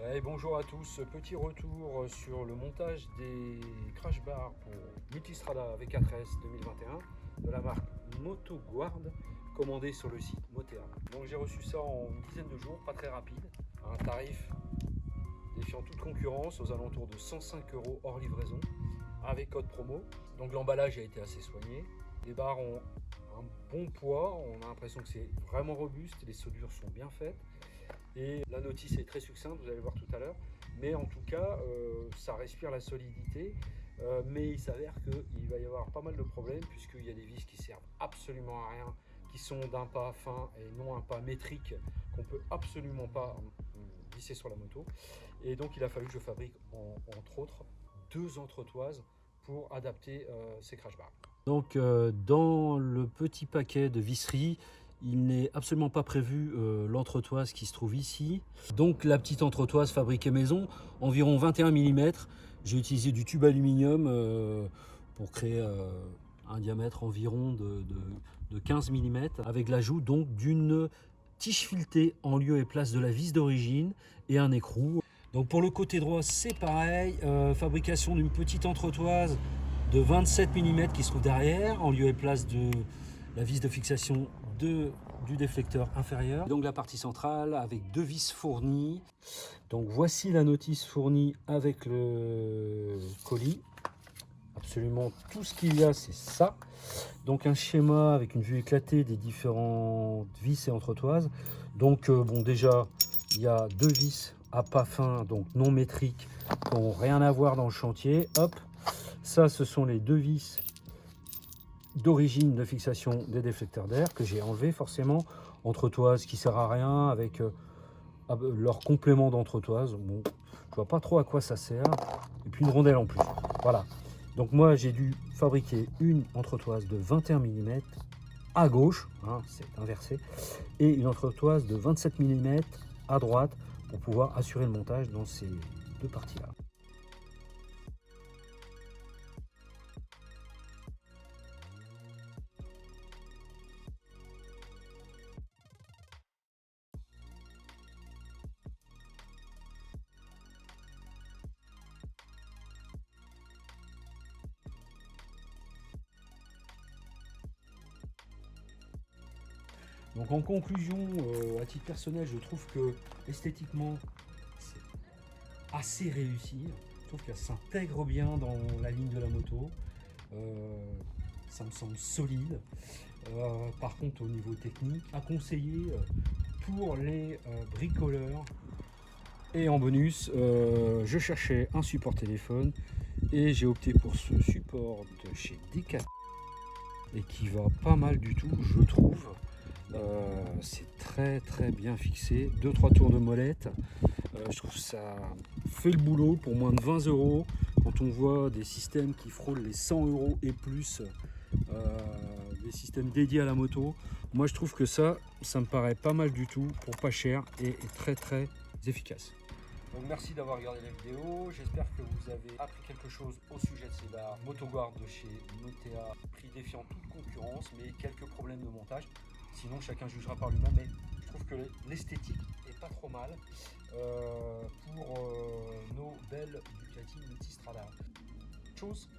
Et bonjour à tous, petit retour sur le montage des crash bars pour Multistrada V4S 2021 de la marque MotoGuard, commandé sur le site Motea. Donc j'ai reçu ça en une dizaine de jours, pas très rapide, à un tarif défiant toute concurrence aux alentours de 105 € hors livraison, avec code promo. Donc l'emballage a été assez soigné, les barres ont un bon poids, on a l'impression que c'est vraiment robuste, les soudures sont bien faites. Et la notice est très succincte, vous allez voir tout à l'heure, mais en tout cas ça respire la solidité, mais il s'avère qu'il va y avoir pas mal de problèmes puisqu'il y a des vis qui servent absolument à rien, qui sont d'un pas fin et non un pas métrique qu'on peut absolument pas visser sur la moto, et donc il a fallu que je fabrique entre autres 2 entretoises pour adapter ces crash bars. Donc dans le petit paquet de visserie, il n'est absolument pas prévu l'entretoise qui se trouve ici. Donc la petite entretoise fabriquée maison, environ 21 mm. J'ai utilisé du tube aluminium pour créer un diamètre environ de 15 mm, avec l'ajout donc d'une tige filetée en lieu et place de la vis d'origine et un écrou. Donc pour le côté droit c'est pareil, fabrication d'une petite entretoise de 27 mm qui se trouve derrière, en lieu et place de la vis de fixation du déflecteur inférieur. Donc la partie centrale avec 2 vis fournies. Donc voici la notice fournie avec le colis. Absolument tout ce qu'il y a, c'est ça. Donc un schéma avec une vue éclatée des différentes vis et entretoises. Donc bon, déjà il y a 2 vis à pas fin, donc non métriques, qui n'ont rien à voir dans le chantier. Hop, ça ce sont les 2 vis d'origine de fixation des déflecteurs d'air que j'ai enlevé forcément. Entretoise qui sert à rien avec leur complément d'entretoise. Bon, je vois pas trop à quoi ça sert. Et puis une rondelle en plus. Voilà. Donc moi j'ai dû fabriquer une entretoise de 21 mm à gauche, hein, c'est inversé, et une entretoise de 27 mm à droite pour pouvoir assurer le montage dans ces deux parties là. Donc en conclusion, à titre personnel, je trouve que esthétiquement, c'est assez réussi. Je trouve que ça s'intègre bien dans la ligne de la moto. Ça me semble solide. Par contre, au niveau technique, à conseiller pour les bricoleurs. Et en bonus, je cherchais un support téléphone et j'ai opté pour ce support de chez Decathlon et qui va pas mal du tout, je trouve. C'est très bien fixé, 2-3 tours de molette. Je trouve que ça fait le boulot pour moins de 20 € quand on voit des systèmes qui frôlent les 100 € et plus, des systèmes dédiés à la moto. Moi je trouve que ça me paraît pas mal du tout pour pas cher et très efficace. Donc merci d'avoir regardé la vidéo, j'espère que vous avez appris quelque chose au sujet de ces barres MotoGuard de chez Motea, prix défiant toute concurrence, mais quelques problèmes de montage. Sinon chacun jugera par lui-même, mais je trouve que l'esthétique est pas trop mal pour nos belles Ducati Multistrada. Chose